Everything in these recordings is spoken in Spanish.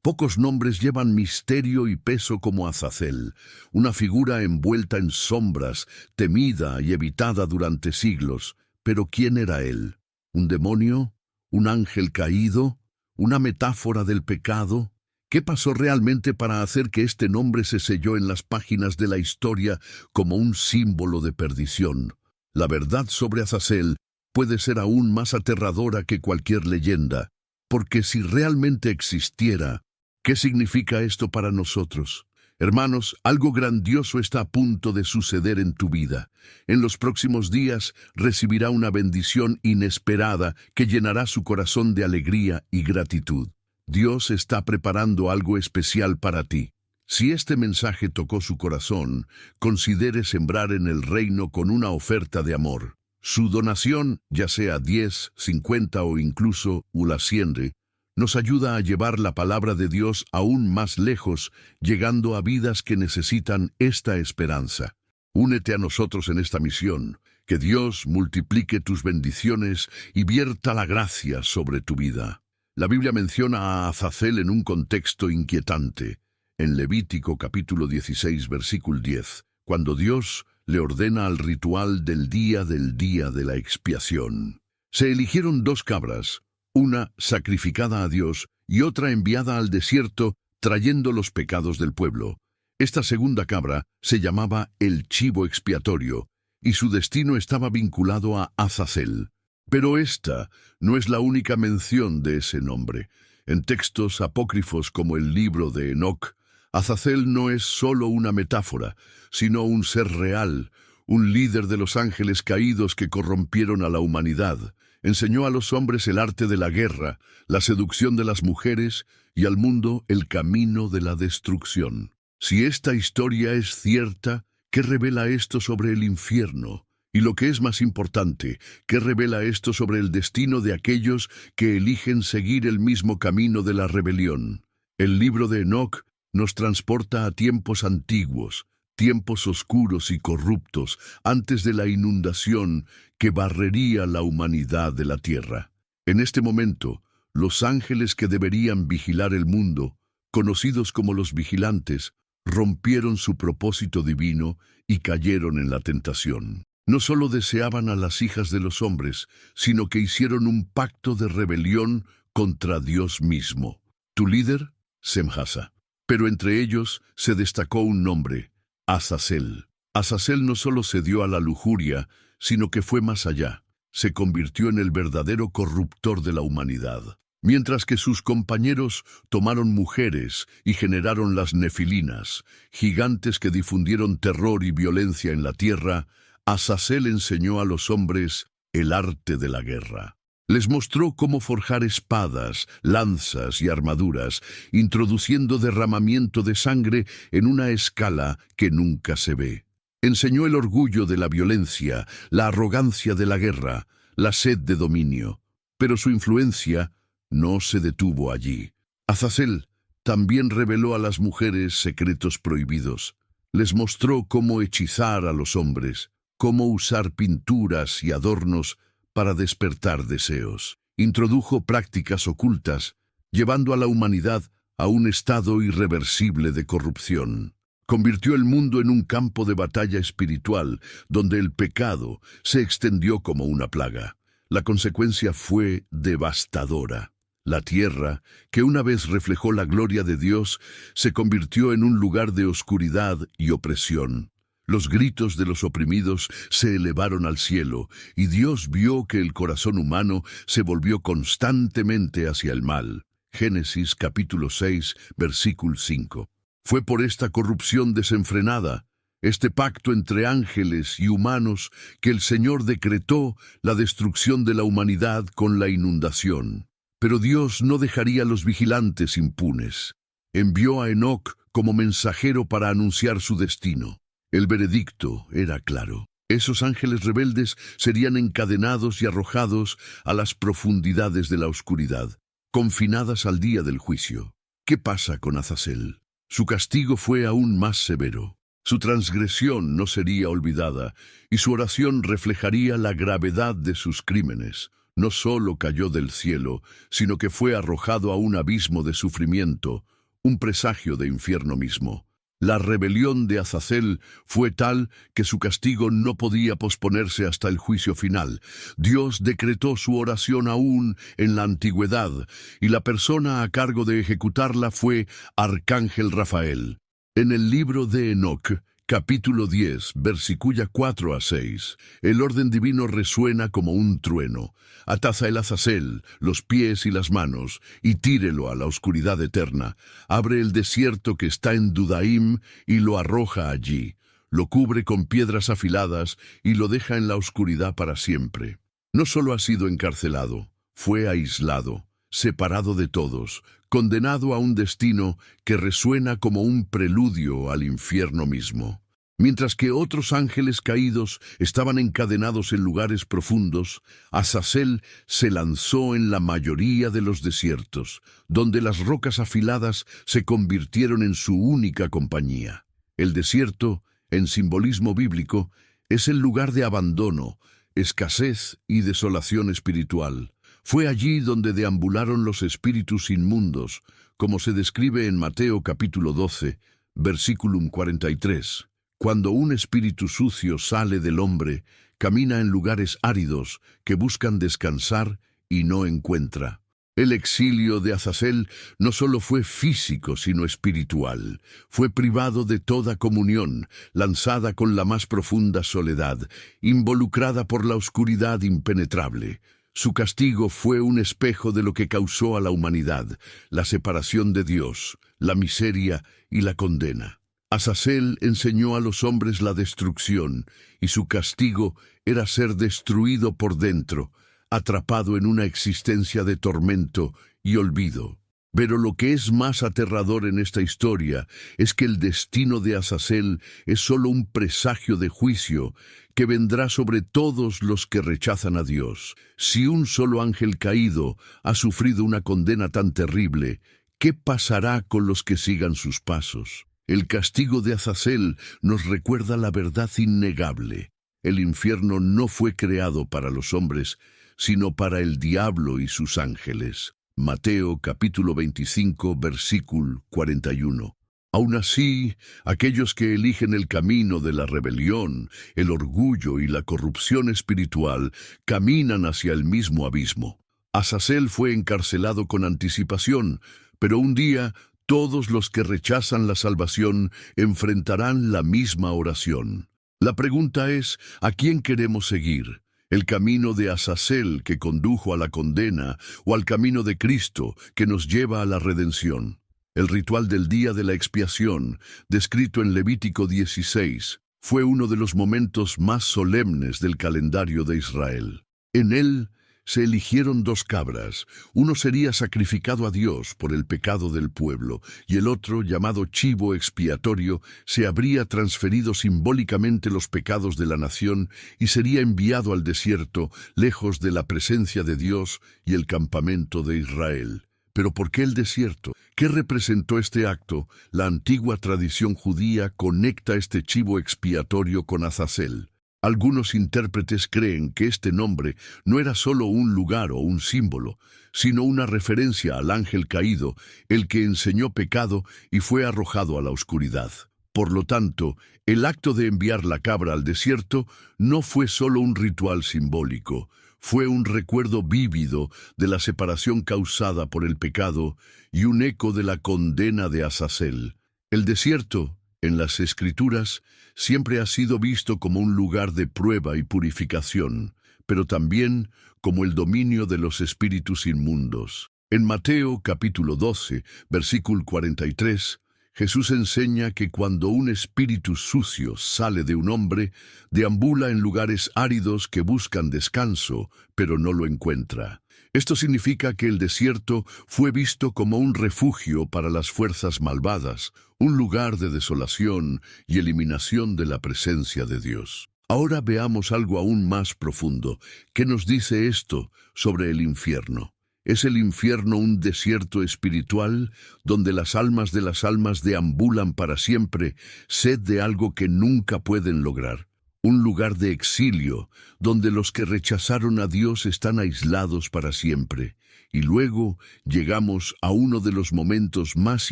Pocos nombres llevan misterio y peso como Azazel, una figura envuelta en sombras, temida y evitada durante siglos. Pero ¿quién era él? ¿Un demonio? ¿Un ángel caído? ¿Una metáfora del pecado? ¿Qué pasó realmente para hacer que este nombre se selló en las páginas de la historia como un símbolo de perdición? La verdad sobre Azazel puede ser aún más aterradora que cualquier leyenda, porque si realmente existiera, ¿qué significa esto para nosotros? Hermanos, algo grandioso está a punto de suceder en tu vida. En los próximos días recibirá una bendición inesperada que llenará su corazón de alegría y gratitud. Dios está preparando algo especial para ti. Si este mensaje tocó su corazón, considere sembrar en el reino con una oferta de amor. Su donación, ya sea 10, 50 o incluso una 100, nos ayuda a llevar la palabra de Dios aún más lejos, llegando a vidas que necesitan esta esperanza. Únete a nosotros en esta misión. Que Dios multiplique tus bendiciones y vierta la gracia sobre tu vida. La Biblia menciona a Azazel en un contexto inquietante. En Levítico capítulo 16, versículo 10, cuando Dios le ordena al ritual del día de la expiación. Se eligieron 2 cabras, una sacrificada a Dios y otra enviada al desierto trayendo los pecados del pueblo. Esta segunda cabra se llamaba el chivo expiatorio y su destino estaba vinculado a Azazel. Pero esta no es la única mención de ese nombre. En textos apócrifos como el libro de Enoc, Azazel no es solo una metáfora, sino un ser real, un líder de los ángeles caídos que corrompieron a la humanidad. Enseñó a los hombres el arte de la guerra, la seducción de las mujeres y al mundo el camino de la destrucción. Si esta historia es cierta, ¿qué revela esto sobre el infierno? Y lo que es más importante, ¿qué revela esto sobre el destino de aquellos que eligen seguir el mismo camino de la rebelión? El libro de Enoc nos transporta a tiempos antiguos, tiempos oscuros y corruptos, antes de la inundación que barrería la humanidad de la tierra. En este momento, los ángeles que deberían vigilar el mundo, conocidos como los vigilantes, rompieron su propósito divino y cayeron en la tentación. No solo deseaban a las hijas de los hombres, sino que hicieron un pacto de rebelión contra Dios mismo. Tu líder, Semhasa. Pero entre ellos se destacó un nombre, Azazel. Azazel no solo se dio a la lujuria, sino que fue más allá. Se convirtió en el verdadero corruptor de la humanidad. Mientras que sus compañeros tomaron mujeres y generaron las nefilinas, gigantes que difundieron terror y violencia en la tierra, Azazel enseñó a los hombres el arte de la guerra. Les mostró cómo forjar espadas, lanzas y armaduras, introduciendo derramamiento de sangre en una escala que nunca se ve. Enseñó el orgullo de la violencia, la arrogancia de la guerra, la sed de dominio. Pero su influencia no se detuvo allí. Azazel también reveló a las mujeres secretos prohibidos. Les mostró cómo hechizar a los hombres, cómo usar pinturas y adornos para despertar deseos. Introdujo prácticas ocultas, llevando a la humanidad a un estado irreversible de corrupción. Convirtió el mundo en un campo de batalla espiritual, donde el pecado se extendió como una plaga. La consecuencia fue devastadora. La tierra, que una vez reflejó la gloria de Dios, se convirtió en un lugar de oscuridad y opresión. Los gritos de los oprimidos se elevaron al cielo, y Dios vio que el corazón humano se volvió constantemente hacia el mal. Génesis capítulo 6, versículo 5. Fue por esta corrupción desenfrenada, este pacto entre ángeles y humanos, que el Señor decretó la destrucción de la humanidad con la inundación. Pero Dios no dejaría a los vigilantes impunes. Envió a Enoc como mensajero para anunciar su destino. El veredicto era claro. Esos ángeles rebeldes serían encadenados y arrojados a las profundidades de la oscuridad, confinadas al día del juicio. ¿Qué pasa con Azazel? Su castigo fue aún más severo. Su transgresión no sería olvidada, y su oración reflejaría la gravedad de sus crímenes. no solo cayó del cielo, sino que fue arrojado a un abismo de sufrimiento, un presagio de infierno mismo. La rebelión de Azazel fue tal que su castigo no podía posponerse hasta el juicio final. Dios decretó su oración aún en la antigüedad, y la persona a cargo de ejecutarla fue Arcángel Rafael. En el libro de Enoc, capítulo 10, versículos 4 a 6, el orden divino resuena como un trueno. Ataza el Azazel, los pies y las manos, y tírelo a la oscuridad eterna. Abre el desierto que está en Dudaim y lo arroja allí. Lo cubre con piedras afiladas y lo deja en la oscuridad para siempre. No solo ha sido encarcelado, fue aislado, separado de todos, condenado a un destino que resuena como un preludio al infierno mismo. Mientras que otros ángeles caídos estaban encadenados en lugares profundos, Azazel se lanzó en la mayoría de los desiertos, donde las rocas afiladas se convirtieron en su única compañía. El desierto, en simbolismo bíblico, es el lugar de abandono, escasez y desolación espiritual. Fue allí donde deambularon los espíritus inmundos, como se describe en Mateo capítulo 12, versículo 43. Cuando un espíritu sucio sale del hombre, camina en lugares áridos que buscan descansar y no encuentra. El exilio de Azazel no solo fue físico, sino espiritual. Fue privado de toda comunión, lanzada con la más profunda soledad, involucrada por la oscuridad impenetrable. Su castigo fue un espejo de lo que causó a la humanidad, la separación de Dios, la miseria y la condena. Azazel enseñó a los hombres la destrucción, y su castigo era ser destruido por dentro, atrapado en una existencia de tormento y olvido. Pero lo que es más aterrador en esta historia es que el destino de Azazel es solo un presagio de juicio que vendrá sobre todos los que rechazan a Dios. Si un solo ángel caído ha sufrido una condena tan terrible, ¿qué pasará con los que sigan sus pasos? El castigo de Azazel nos recuerda la verdad innegable. El infierno no fue creado para los hombres, sino para el diablo y sus ángeles. Mateo capítulo 25, versículo 41. Aún así, aquellos que eligen el camino de la rebelión, el orgullo y la corrupción espiritual caminan hacia el mismo abismo. Azazel fue encarcelado con anticipación, pero un día todos los que rechazan la salvación enfrentarán la misma oración. La pregunta es, ¿a quién queremos seguir? ¿El camino de Azazel que condujo a la condena o al camino de Cristo que nos lleva a la redención? El ritual del día de la expiación, descrito en Levítico 16, fue uno de los momentos más solemnes del calendario de Israel. En él se eligieron 2 cabras. Uno sería sacrificado a Dios por el pecado del pueblo, y el otro, llamado chivo expiatorio, se habría transferido simbólicamente los pecados de la nación y sería enviado al desierto, lejos de la presencia de Dios y el campamento de Israel. ¿Pero por qué el desierto? ¿Qué representó este acto? La antigua tradición judía conecta este chivo expiatorio con Azazel. Algunos intérpretes creen que este nombre no era solo un lugar o un símbolo, sino una referencia al ángel caído, el que enseñó pecado y fue arrojado a la oscuridad. Por lo tanto, el acto de enviar la cabra al desierto no fue solo un ritual simbólico, fue un recuerdo vívido de la separación causada por el pecado y un eco de la condena de Azazel. El desierto, en las Escrituras, siempre ha sido visto como un lugar de prueba y purificación, pero también como el dominio de los espíritus inmundos. En Mateo capítulo 12, versículo 43, Jesús enseña que cuando un espíritu sucio sale de un hombre, deambula en lugares áridos que buscan descanso, pero no lo encuentra. Esto significa que el desierto fue visto como un refugio para las fuerzas malvadas, un lugar de desolación y eliminación de la presencia de Dios. Ahora veamos algo aún más profundo. ¿Qué nos dice esto sobre el infierno? ¿Es el infierno un desierto espiritual donde las almas de las almas deambulan para siempre, sed de algo que nunca pueden lograr? un lugar de exilio, donde los que rechazaron a Dios están aislados para siempre. Y luego llegamos a uno de los momentos más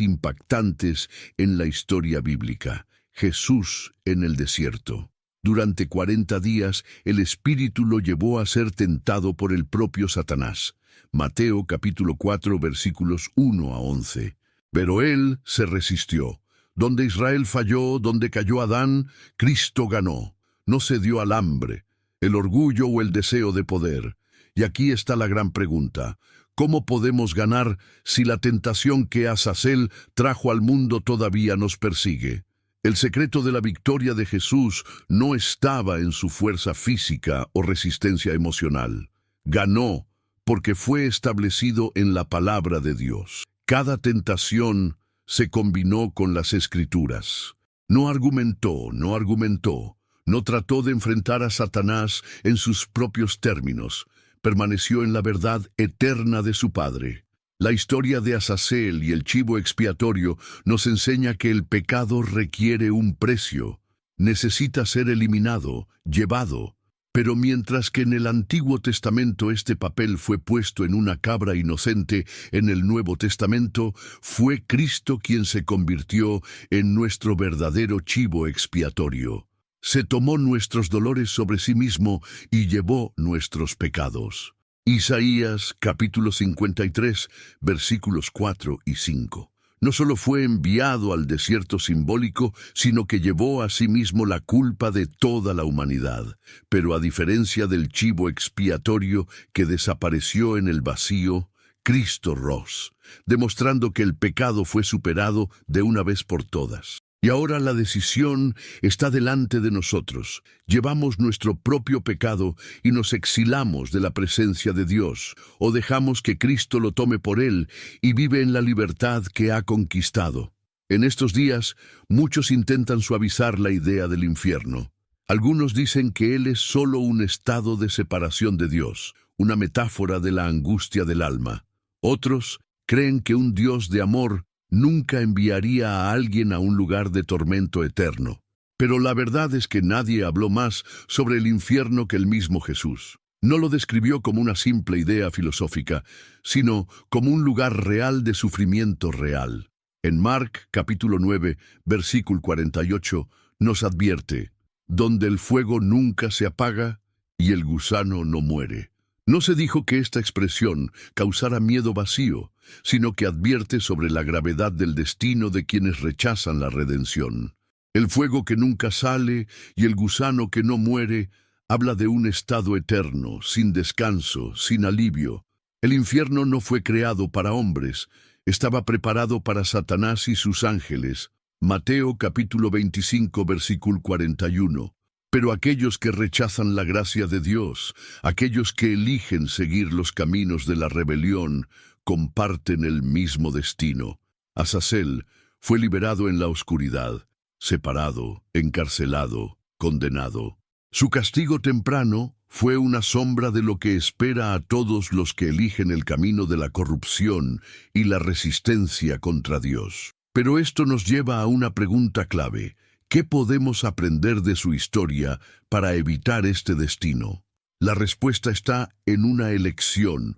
impactantes en la historia bíblica: Jesús en el desierto. Durante 40 días el Espíritu lo llevó a ser tentado por el propio Satanás. Mateo capítulo 4 versículos 1 a 11. Pero él se resistió. Donde Israel falló, donde cayó Adán, Cristo ganó. No cedió al hambre, el orgullo o el deseo de poder. Y aquí está la gran pregunta: ¿cómo podemos ganar si la tentación que Azazel trajo al mundo todavía nos persigue? El secreto de la victoria de Jesús no estaba en su fuerza física o resistencia emocional. Ganó porque fue establecido en la palabra de Dios. Cada tentación se combinó con las Escrituras. No argumentó, no trató de enfrentar a Satanás en sus propios términos. Permaneció en la verdad eterna de su Padre. La historia de Azazel y el chivo expiatorio nos enseña que el pecado requiere un precio. Necesita ser eliminado, llevado. Pero mientras que en el Antiguo Testamento este papel fue puesto en una cabra inocente, en el Nuevo Testamento fue Cristo quien se convirtió en nuestro verdadero chivo expiatorio. Se tomó nuestros dolores sobre sí mismo y llevó nuestros pecados. Isaías capítulo 53, versículos 4 y 5. No solo fue enviado al desierto simbólico, sino que llevó a sí mismo la culpa de toda la humanidad. Pero a diferencia del chivo expiatorio que desapareció en el vacío, Cristo rós, demostrando que el pecado fue superado de una vez por todas. Y ahora la decisión está delante de nosotros. Llevamos nuestro propio pecado y nos exilamos de la presencia de Dios, o dejamos que Cristo lo tome por él y vive en la libertad que ha conquistado. En estos días, muchos intentan suavizar la idea del infierno. Algunos dicen que él es solo un estado de separación de Dios, una metáfora de la angustia del alma. Otros creen que un Dios de amor nunca enviaría a alguien a un lugar de tormento eterno. Pero la verdad es que nadie habló más sobre el infierno que el mismo Jesús. No lo describió como una simple idea filosófica, sino como un lugar real de sufrimiento real. En Marc capítulo 9, versículo 48, nos advierte: donde el fuego nunca se apaga y el gusano no muere. No se dijo que esta expresión causara miedo vacío, sino que advierte sobre la gravedad del destino de quienes rechazan la redención. El fuego que nunca sale y el gusano que no muere habla de un estado eterno, sin descanso, sin alivio. El infierno no fue creado para hombres, estaba preparado para Satanás y sus ángeles. Mateo capítulo 25, versículo 41. Pero aquellos que rechazan la gracia de Dios, aquellos que eligen seguir los caminos de la rebelión, comparten el mismo destino. Azazel fue liberado en la oscuridad, separado, encarcelado, condenado. Su castigo temprano fue una sombra de lo que espera a todos los que eligen el camino de la corrupción y la resistencia contra Dios. Pero esto nos lleva a una pregunta clave: ¿qué podemos aprender de su historia para evitar este destino? La respuesta está en una elección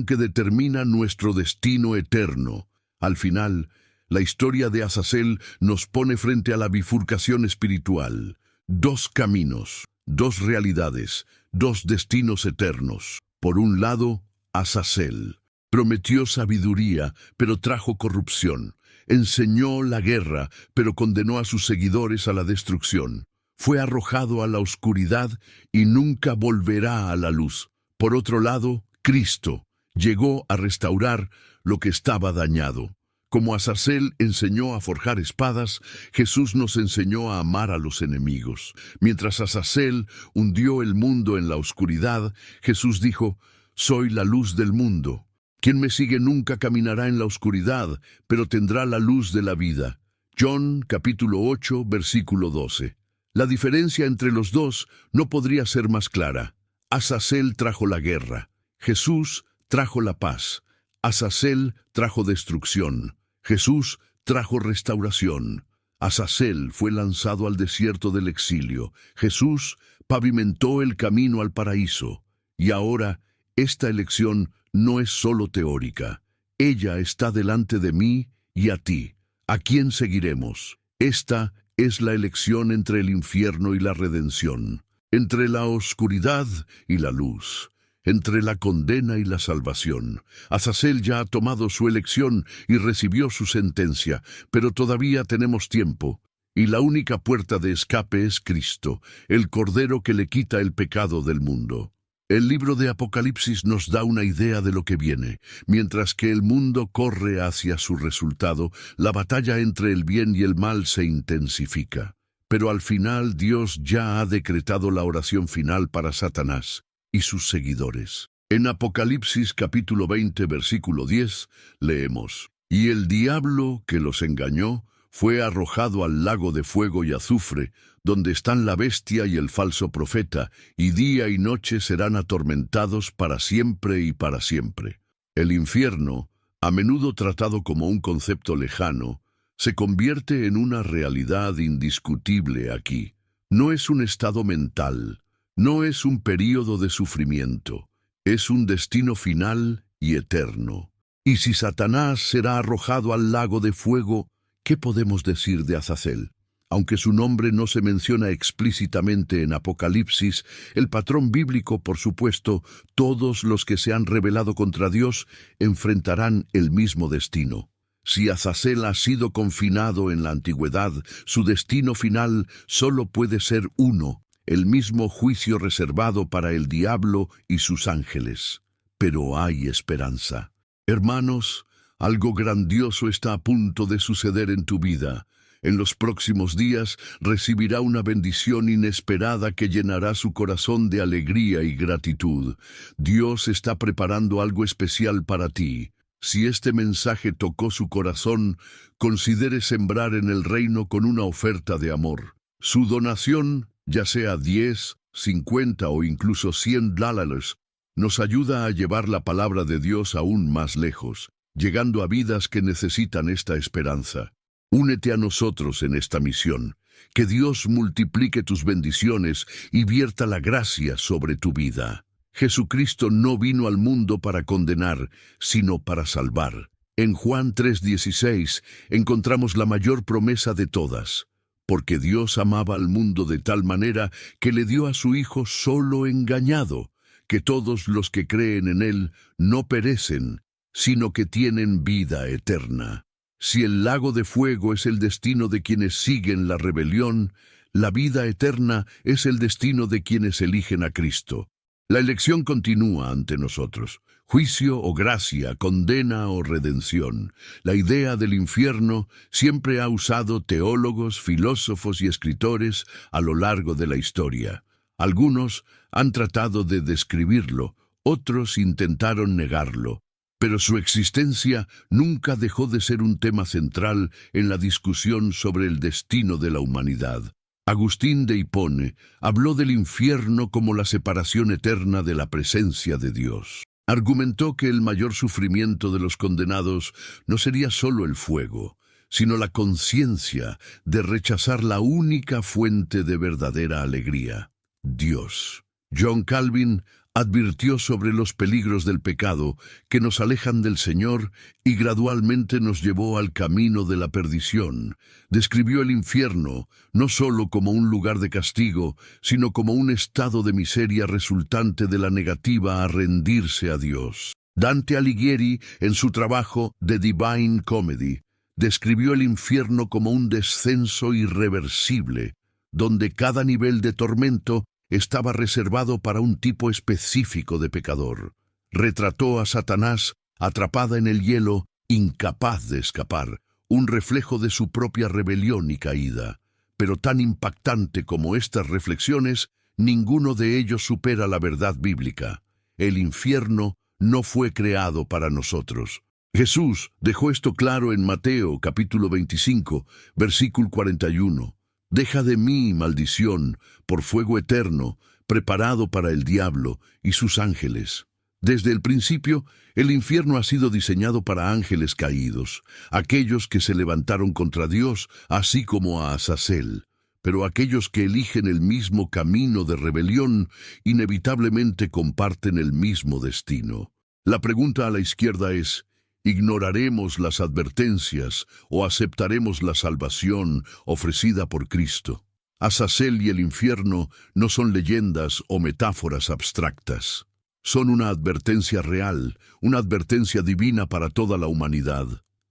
que determina nuestro destino eterno. Al final, la historia de Azazel nos pone frente a la bifurcación espiritual. Dos caminos, dos realidades, dos destinos eternos. Por un lado, Azazel prometió sabiduría, pero trajo corrupción. Enseñó la guerra, pero condenó a sus seguidores a la destrucción. Fue arrojado a la oscuridad y nunca volverá a la luz. Por otro lado, Cristo llegó a restaurar lo que estaba dañado. Como Azazel enseñó a forjar espadas, Jesús nos enseñó a amar a los enemigos. Mientras Azazel hundió el mundo en la oscuridad, Jesús dijo: «Soy la luz del mundo. Quien me sigue nunca caminará en la oscuridad, pero tendrá la luz de la vida». John capítulo 8, versículo 12. La diferencia entre los dos no podría ser más clara. Azazel trajo la guerra. Jesús trajo la paz. Azazel trajo destrucción. Jesús trajo restauración. Azazel fue lanzado al desierto del exilio. Jesús pavimentó el camino al paraíso. Y ahora, esta elección no es solo teórica. Ella está delante de mí y a ti. ¿A quién seguiremos? Esta es la elección entre el infierno y la redención, entre la oscuridad y la luz, entre la condena y la salvación. Azazel ya ha tomado su elección y recibió su sentencia, pero todavía tenemos tiempo. Y la única puerta de escape es Cristo, el Cordero que le quita el pecado del mundo. El libro de Apocalipsis nos da una idea de lo que viene. Mientras que el mundo corre hacia su resultado, la batalla entre el bien y el mal se intensifica. Pero al final Dios ya ha decretado la oración final para Satanás y sus seguidores. En Apocalipsis capítulo 20, versículo 10, leemos: «Y el diablo que los engañó fue arrojado al lago de fuego y azufre, donde están la bestia y el falso profeta, y día y noche serán atormentados para siempre y para siempre». El infierno, a menudo tratado como un concepto lejano, se convierte en una realidad indiscutible aquí. No es un estado mental, no es un período de sufrimiento, es un destino final y eterno. Y si Satanás será arrojado al lago de fuego, ¿qué podemos decir de Azazel? Aunque su nombre no se menciona explícitamente en Apocalipsis, el patrón bíblico, por supuesto, todos los que se han rebelado contra Dios enfrentarán el mismo destino. Si Azazel ha sido confinado en la antigüedad, su destino final solo puede ser uno, el mismo juicio reservado para el diablo y sus ángeles. Pero hay esperanza. Hermanos, algo grandioso está a punto de suceder en tu vida. En los próximos días recibirá una bendición inesperada que llenará su corazón de alegría y gratitud. Dios está preparando algo especial para ti. Si este mensaje tocó su corazón, considere sembrar en el reino con una oferta de amor. Su donación, ya sea 10, 50 o incluso $100, nos ayuda a llevar la palabra de Dios aún más lejos, llegando a vidas que necesitan esta esperanza. Únete a nosotros en esta misión. Que Dios multiplique tus bendiciones y vierta la gracia sobre tu vida. Jesucristo no vino al mundo para condenar, sino para salvar. En Juan 3:16 encontramos la mayor promesa de todas. Porque Dios amaba al mundo de tal manera que le dio a su Hijo solo engañado, que todos los que creen en Él no perecen, sino que tienen vida eterna. Si el lago de fuego es el destino de quienes siguen la rebelión, la vida eterna es el destino de quienes eligen a Cristo. La elección continúa ante nosotros. Juicio o gracia, condena o redención. La idea del infierno siempre ha usado teólogos, filósofos y escritores a lo largo de la historia. Algunos han tratado de describirlo, otros intentaron negarlo. Pero su existencia nunca dejó de ser un tema central en la discusión sobre el destino de la humanidad. Agustín de Hipone habló del infierno como la separación eterna de la presencia de Dios. Argumentó que el mayor sufrimiento de los condenados no sería solo el fuego, sino la conciencia de rechazar la única fuente de verdadera alegría, Dios. John Calvin advirtió sobre los peligros del pecado que nos alejan del Señor y gradualmente nos llevó al camino de la perdición. Describió el infierno no solo como un lugar de castigo, sino como un estado de miseria resultante de la negativa a rendirse a Dios. Dante Alighieri, en su trabajo The Divine Comedy, describió el infierno como un descenso irreversible, donde cada nivel de tormento estaba reservado para un tipo específico de pecador. Retrató a Satanás atrapada en el hielo, incapaz de escapar, un reflejo de su propia rebelión y caída. Pero tan impactante como estas reflexiones, ninguno de ellos supera la verdad bíblica. El infierno no fue creado para nosotros. Jesús dejó esto claro en Mateo capítulo 25, versículo 41. «Deja de mí, maldición, por fuego eterno, preparado para el diablo y sus ángeles». Desde el principio, el infierno ha sido diseñado para ángeles caídos, aquellos que se levantaron contra Dios, así como a Azazel. Pero aquellos que eligen el mismo camino de rebelión, inevitablemente comparten el mismo destino. La pregunta a la izquierda es: ¿ignoraremos las advertencias o aceptaremos la salvación ofrecida por Cristo? Azazel y el infierno no son leyendas o metáforas abstractas. Son una advertencia real, una advertencia divina para toda la humanidad.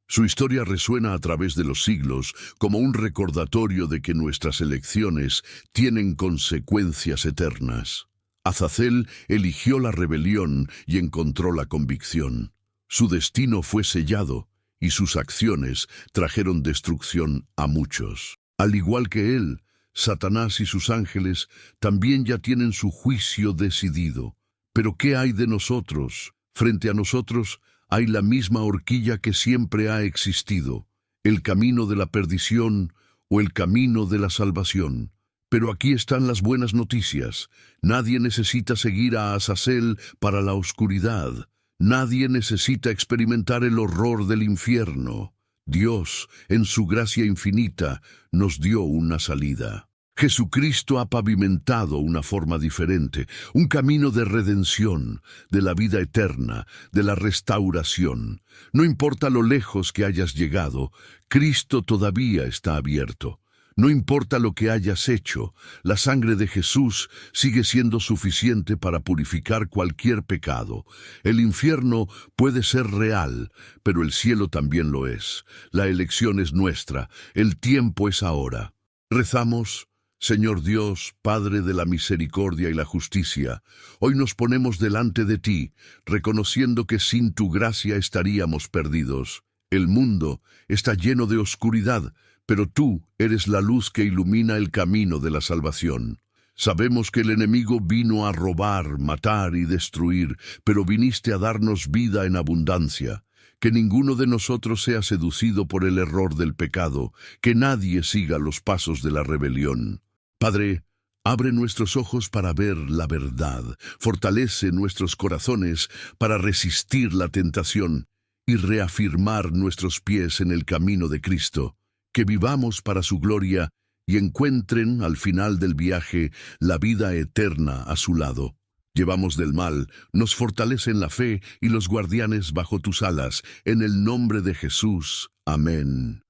Su historia resuena a través de los siglos como un recordatorio de que nuestras elecciones tienen consecuencias eternas. Azazel eligió la rebelión y encontró la convicción. Su destino fue sellado y sus acciones trajeron destrucción a muchos. Al igual que él, Satanás y sus ángeles también ya tienen su juicio decidido. Pero ¿qué hay de nosotros? Frente a nosotros hay la misma horquilla que siempre ha existido: el camino de la perdición o el camino de la salvación. Pero aquí están las buenas noticias. Nadie necesita seguir a Azazel para la oscuridad. Nadie necesita experimentar el horror del infierno. Dios, en su gracia infinita, nos dio una salida. Jesucristo ha pavimentado una forma diferente, un camino de redención, de la vida eterna, de la restauración. No importa lo lejos que hayas llegado, Cristo todavía está abierto. No importa lo que hayas hecho, la sangre de Jesús sigue siendo suficiente para purificar cualquier pecado. El infierno puede ser real, pero el cielo también lo es. La elección es nuestra, el tiempo es ahora. Rezamos: Señor Dios, Padre de la misericordia y la justicia, hoy nos ponemos delante de ti, reconociendo que sin tu gracia estaríamos perdidos. El mundo está lleno de oscuridad, pero tú eres la luz que ilumina el camino de la salvación. Sabemos que el enemigo vino a robar, matar y destruir, pero viniste a darnos vida en abundancia. Que ninguno de nosotros sea seducido por el error del pecado, que nadie siga los pasos de la rebelión. Padre, abre nuestros ojos para ver la verdad, fortalece nuestros corazones para resistir la tentación y reafirmar nuestros pies en el camino de Cristo. Que vivamos para su gloria y encuentren al final del viaje la vida eterna a su lado. Llevamos del mal, nos fortalecen la fe y los guardianes bajo tus alas, en el nombre de Jesús. Amén.